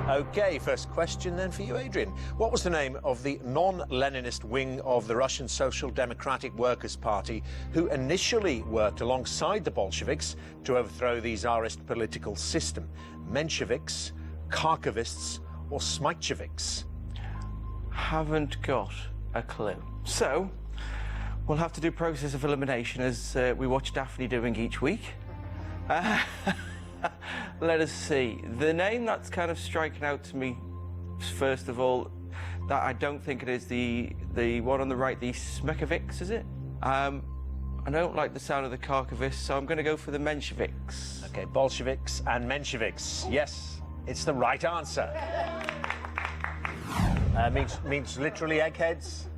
OK, first question then for you, Adrian. What was the name of the non-Leninist wing of the Russian Social Democratic Workers' Party who initially worked alongside the Bolsheviks to overthrow the Tsarist political system? Mensheviks, Kharkovists or Smicheviks? Haven't got a clue. So, we'll have to do process of elimination as we watch Daphne doing each week. Let us see. The name that's kind of striking out to me, first of all, that I don't think it is the one on the right, the Smekovics, is it? I don't like the sound of the Kharkovists, so I'm going to go for the Mensheviks. OK, Bolsheviks and Mensheviks. Yes, it's the right answer. Means literally eggheads?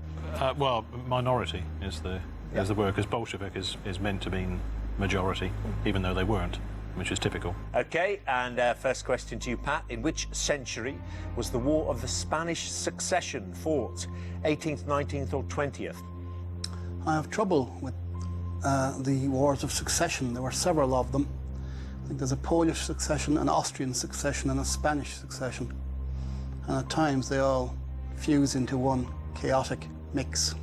Well, minority is the workers. Bolshevik is meant to mean majority, even though they weren't, which is typical. OK, and first question to you, Pat. In which century was the War of the Spanish Succession fought? 18th, 19th or 20th? I have trouble with the Wars of Succession. There were several of them. I think there's a Polish succession, an Austrian succession and a Spanish succession. And at times they all fuse into one chaotic mix.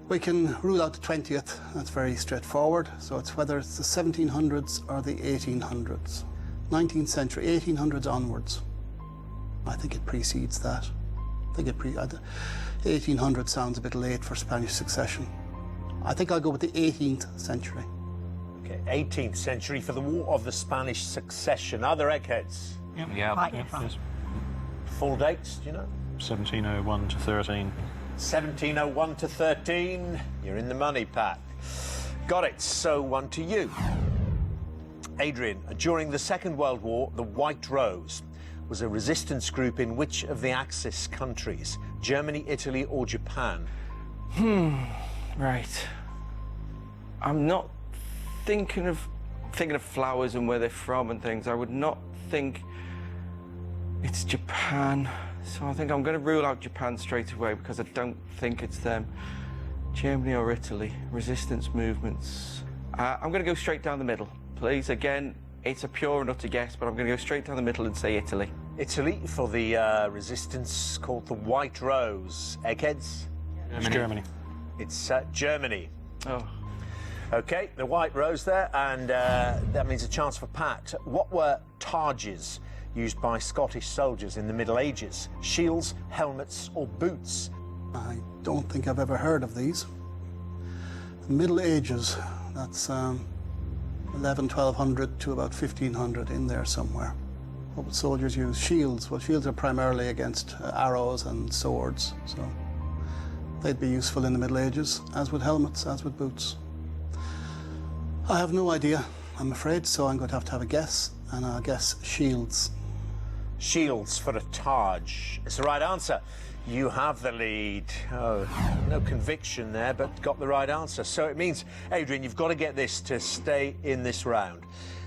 We can rule out the 20th. That's very straightforward. So it's whether it's the 1700s or the 1800s. 19th century, 1800s onwards. I think it precedes that. I think 1800 sounds a bit late for Spanish succession. I think I'll go with the 18th century. OK, 18th century for the War of the Spanish Succession. Are there eggheads? Yeah. Full dates, do you know? 1701 to 13. 1701 to 13. You're in the money, Pat. Got it. So one to you. Adrian, during the Second World War, the White Rose was a resistance group in which of the Axis countries? Germany, Italy or Japan? Right. I'm not thinking of flowers and where they're from and things. I would not think it's Japan. So I think I'm going to rule out Japan straight away because I don't think it's them. Germany or Italy, resistance movements. I'm going to go straight down the middle, please. Again, it's a pure and utter guess, but I'm going to go straight down the middle and say Italy. Italy for the resistance called the White Rose. Eggheads? It's Germany. It's Germany. Oh. OK, the White Rose there, and that means a chance for Pat. What were targes used by Scottish soldiers in the Middle Ages? Shields, helmets or boots? I don't think I've ever heard of these. The Middle Ages, that's 1200 to about 1500 in there somewhere. What would soldiers use? Shields. Well, shields are primarily against arrows and swords, so they'd be useful in the Middle Ages, as would helmets, as would boots. I have no idea, I'm afraid, so I'm going to have a guess, and I'll guess shields. Shields for a targe. It's the right answer. You have the lead. Oh, no conviction there, but got the right answer. So it means, Adrian, you've got to get this to stay in this round.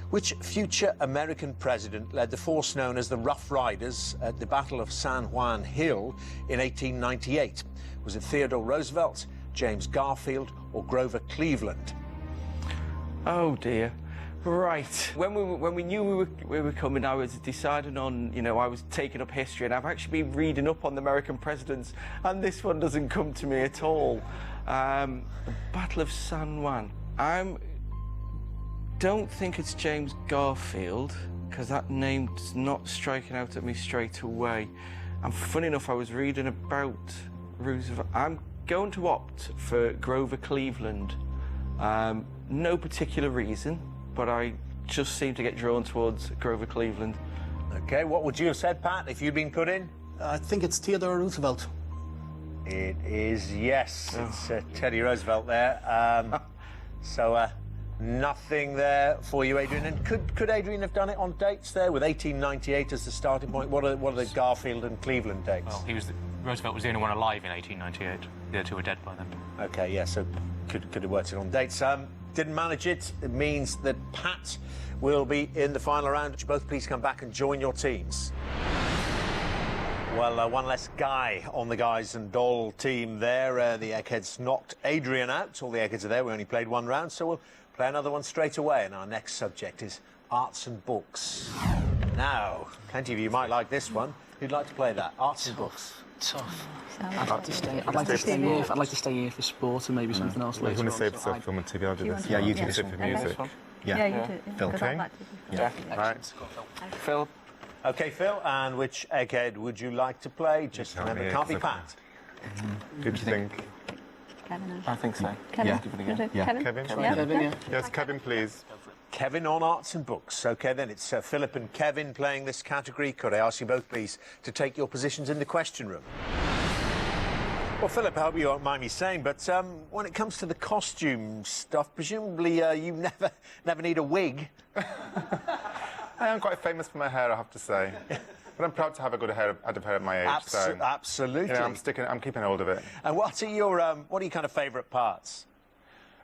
Which future American president led the force known as the Rough Riders at the Battle of San Juan Hill in 1898? Was it Theodore Roosevelt, James Garfield, or Grover Cleveland? Oh dear. Right. When we knew we were coming, I was deciding on, I was taking up history, and I've actually been reading up on the American presidents, and this one doesn't come to me at all. The Battle of San Juan. I don't think it's James Garfield, because that name's not striking out at me straight away. And funny enough, I was reading about Roosevelt. I'm going to opt for Grover Cleveland. No particular reason, but I just seem to get drawn towards Grover Cleveland. OK, what would you have said, Pat, if you'd been put in? I think it's Theodore Roosevelt. It is, yes. Oh. It's Teddy Roosevelt there. So nothing there for you, Adrian. And could Adrian have done it on dates there with 1898 as the starting point? What are the Garfield and Cleveland dates? Well, Roosevelt was the only one alive in 1898. The other two were dead by then. OK, yeah, so could have worked it on dates. Didn't manage it. It means that Pat will be in the final round. Would you both please come back and join your teams? Well, one less guy on the guys and doll team there. The Eggheads knocked Adrian out. All the Eggheads are there. We only played one round, so we'll play another one straight away. And our next subject is arts and books. Now, Plenty of you might like this one. Who'd like to play that? Arts and books. Tough. I'd like to stay. I'd like to stay here for sport and maybe something else later. You want to save yourself film and TV? I'll do this. Yeah, you do this for music. Yeah, you do. Phil, okay? Yeah. Right. Phil. OK, Phil, and which egghead would you like to play? Just remember, can't be Pat. Who do you think? Kevin. I think so. Kevin. Yeah. Kevin. Kevin? Yeah. Yes, Kevin, please. Kevin on arts and books. OK, then it's Philip and Kevin playing this category. Could I ask you both, please, to take your positions in the question room? Well, Philip, I hope you won't mind me saying, but when it comes to the costume stuff, presumably you never need a wig. I am quite famous for my hair, I have to say. But I'm proud to have a good head of hair at my age. Absolutely. You know, I'm keeping hold of it. And what are your kind of favourite parts?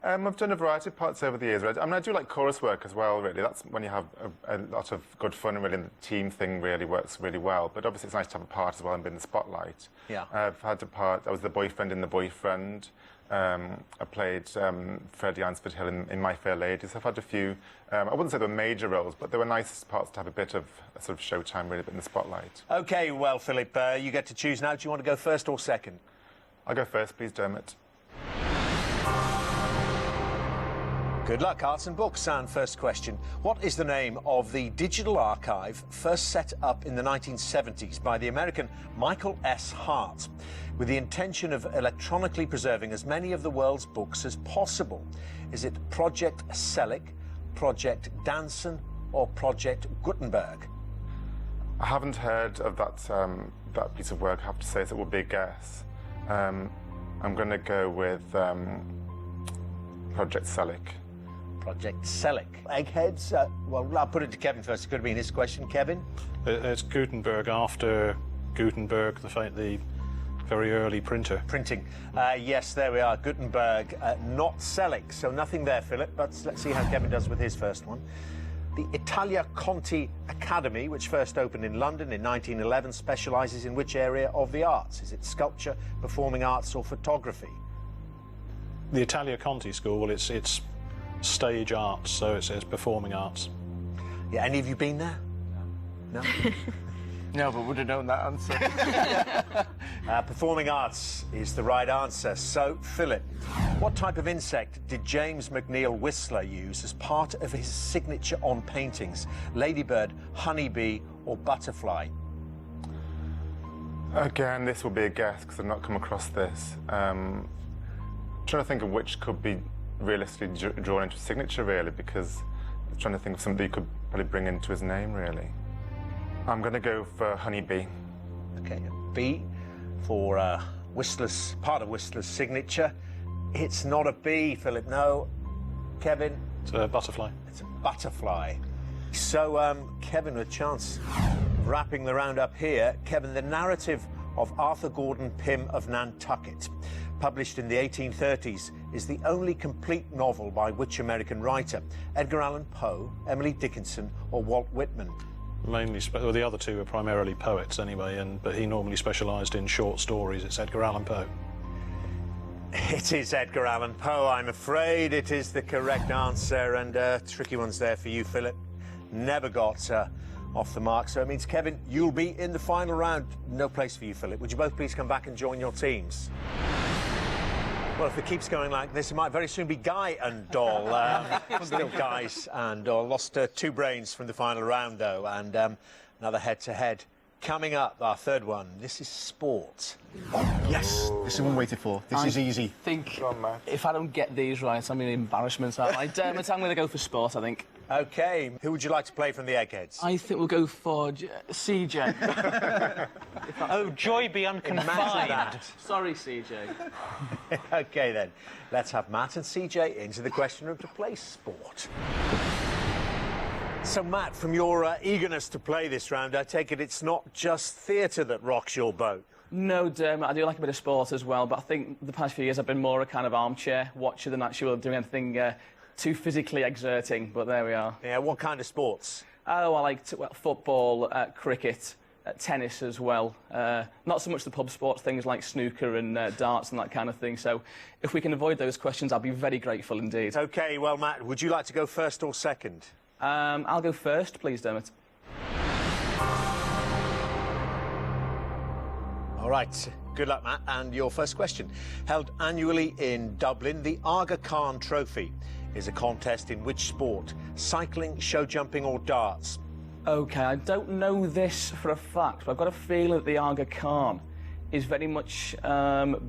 I've done a variety of parts over the years. I mean, I do like chorus work as well, really. That's when you have a lot of good fun, and really, the team thing really works really well. But obviously, it's nice to have a part as well and be in the spotlight. Yeah. I've had a part, I was the boyfriend in The Boyfriend. I played Freddie Ansford Hill in My Fair Lady. So I've had a few, I wouldn't say they were major roles, but they were nice parts to have a bit of a sort of showtime, really, but in the spotlight. OK, well, Philip, you get to choose now. Do you want to go first or second? I'll go first, please, Dermot. Good luck, arts and books. And first question. What is the name of the digital archive first set up in the 1970s by the American Michael S. Hart with the intention of electronically preserving as many of the world's books as possible? Is it Project Selig, Project Danson, or Project Gutenberg? I haven't heard of that piece of work, I have to say, so it would be a guess. I'm going to go with Project Selig. Project Selig. Eggheads? Well, I'll put it to Kevin first. It could have been his question. Kevin? It's Gutenberg after Gutenberg, the very early printer. Printing. Yes, there we are. Gutenberg, not Selig. So nothing there, Philip. But let's see how Kevin does with his first one. The Italia Conti Academy, which first opened in London in 1911, specialises in which area of the arts? Is it sculpture, performing arts, or photography? The Italia Conti School, it's stage arts, so it says performing arts. Yeah, any of you been there? No? No, but would have known that answer. Performing arts is the right answer. So, Philip, what type of insect did James McNeill Whistler use as part of his signature on paintings? Ladybird, honeybee, or butterfly? Again, this will be a guess because I've not come across this. Trying to think of which could be realistically drawn into a signature, really, because I'm trying to think of somebody you could probably bring into his name, really. I'm going to go for honeybee. OK, B for Whistler's, part of Whistler's signature. It's not a bee, Philip, no. Kevin? It's a butterfly. It's a butterfly. So, Kevin, with a chance of wrapping the round up here. Kevin, the narrative of Arthur Gordon Pym of Nantucket, published in the 1830s, is the only complete novel by which American writer? Edgar Allan Poe, Emily Dickinson, or Walt Whitman? Mainly, well, the other two are primarily poets anyway, but he normally specialised in short stories. It's Edgar Allan Poe. It is Edgar Allan Poe, I'm afraid. It is the correct answer, and tricky ones there for you, Philip. Never got off the mark, so it means, Kevin, you'll be in the final round. No place for you, Philip. Would you both please come back and join your teams? Well, if it keeps going like this, it might very soon be Guy and Doll. Still Guys and Doll. Lost 2 brains from the final round, though, and another head-to-head. Coming up, our third one. This is sport. Yes, this is one waited for. This is easy. I think if I don't get these right, I'm in embarrassment. I'm going to go for sport, I think. OK. Who would you like to play from the Eggheads? I think we'll go for CJ. Oh, joy be unconfined. Sorry, CJ. OK, then. Let's have Matt and CJ into the question room to play sport. So, Matt, from your eagerness to play this round, I take it it's not just theatre that rocks your boat. No, Dermot, I do like a bit of sport as well, but I think the past few years I've been more a kind of armchair watcher than actually doing anything too physically exerting, but there we are. Yeah, what kind of sports? Oh, I like football, cricket, tennis as well. Not so much the pub sports, things like snooker and darts and that kind of thing. So if we can avoid those questions, I'll be very grateful indeed. OK, well, Matt, would you like to go first or second? I'll go first, please, Dermot. All right, good luck, Matt. And your first question. Held annually in Dublin, the Aga Khan Trophy is a contest in which sport? Cycling, show jumping or darts? OK, I don't know this for a fact, but I've got a feeling that the Aga Khan is very much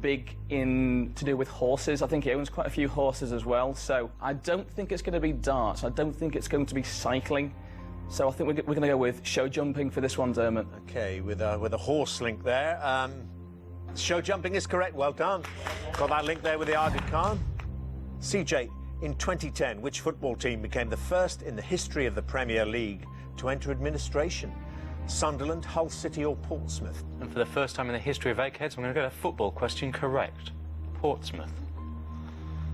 big to do with horses. I think he owns quite a few horses as well, so I don't think it's going to be darts. I don't think it's going to be cycling. So I think we're going to go with show jumping for this one, Dermot. OK, with a horse link there. Show jumping is correct. Well done. Got that link there with the Aga Khan. CJ, in 2010, which football team became the first in the history of the Premier League to enter administration? Sunderland, Hull City or Portsmouth? And for the first time in the history of Eggheads, I'm going to get a football question correct. Portsmouth.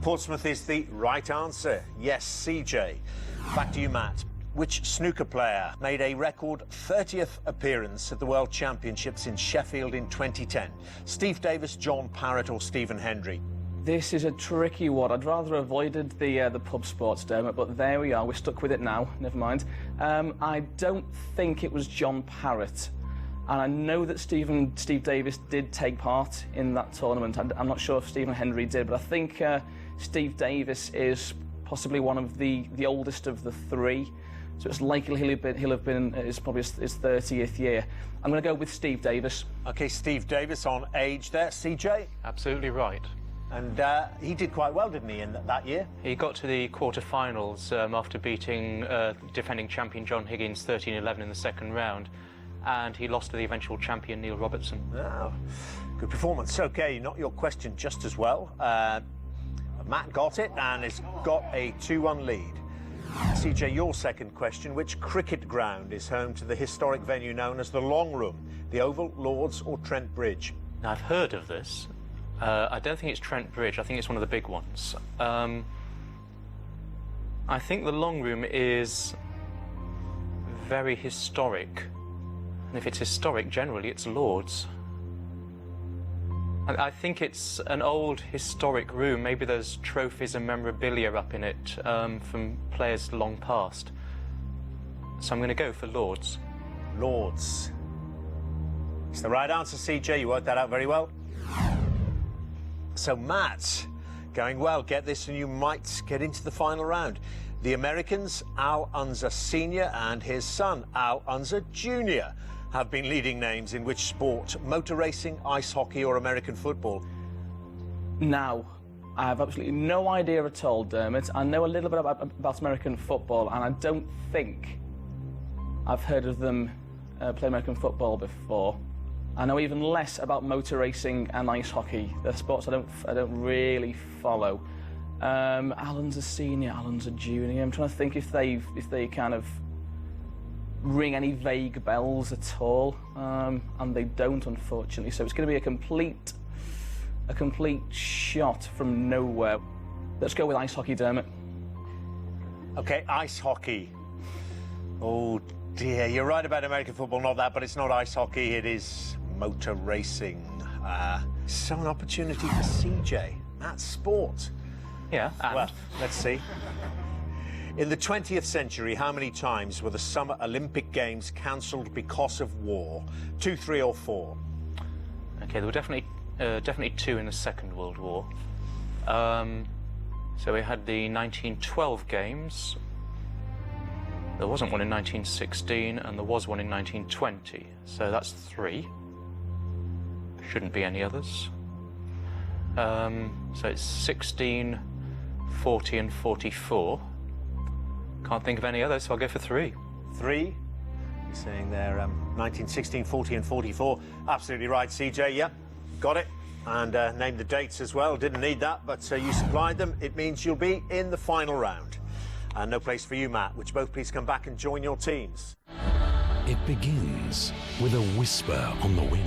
Portsmouth is the right answer. Yes, CJ. Back to you, Matt. Which snooker player made a record 30th appearance at the World Championships in Sheffield in 2010? Steve Davis, John Parrott or Stephen Hendry? This is a tricky one. I'd rather avoided the pub sports, Dermot, but there we are. We're stuck with it now. Never mind. I don't think it was John Parrott. And I know that Steve Davis did take part in that tournament. I'm not sure if Stephen Hendry did, but I think Steve Davis is possibly one of the oldest of the three. So it's likely he'll have been it's probably his 30th year. I'm going to go with Steve Davis. OK, Steve Davis on age there. CJ? Absolutely right. And he did quite well, didn't he, in that year? He got to the quarter-finals after beating defending champion John Higgins 13-11 in the second round, and he lost to the eventual champion Neil Robertson. Oh, good performance. OK, not your question just as well. Matt got it and has got a 2-1 lead. CJ, your second question. Which cricket ground is home to the historic venue known as the Long Room? The Oval, Lords or Trent Bridge? Now, I've heard of this. I don't think it's Trent Bridge. I think it's one of the big ones. I think the Long Room is very historic. And if it's historic, generally, it's Lords. I think it's an old historic room. Maybe there's trophies and memorabilia up in it from players long past. So I'm going to go for Lords. Lords. It's the right answer, CJ. You worked that out very well. So, Matt, going well. Get this and you might get into the final round. The Americans, Al Unser Sr. and his son, Al Unser Jr., have been leading names in which sport? Motor racing, ice hockey or American football? Now, I have absolutely no idea at all, Dermot. I know a little bit about American football, and I don't think I've heard of them play American football before. I know even less about motor racing and ice hockey. They're sports I don't really follow. Al Unser Senior, Al Unser Junior. I'm trying to think if they kind of ring any vague bells at all, and they don't, unfortunately. So it's going to be a complete shot from nowhere. Let's go with ice hockey, Dermot. OK, ice hockey. Oh dear, you're right about American football, not that, but it's not ice hockey. It is motor racing. So an opportunity for CJ. That's sport. Yeah, and? Well, let's see. In the 20th century, how many times were the Summer Olympic Games cancelled because of war? 2, 3 or 4? OK, there were definitely 2 in the Second World War. So we had the 1912 Games. There wasn't one in 1916, and there was one in 1920. So that's 3. Shouldn't be any others. So it's 16, 40 and 44. Can't think of any others, so I'll go for 3. 3? You're saying there 1916, 40 and 44. Absolutely right, CJ, yeah. Got it. And named the dates as well. Didn't need that, but you supplied them. It means you'll be in the final round. And no place for you, Matt. Would you both please come back and join your teams? It begins with a whisper on the wind.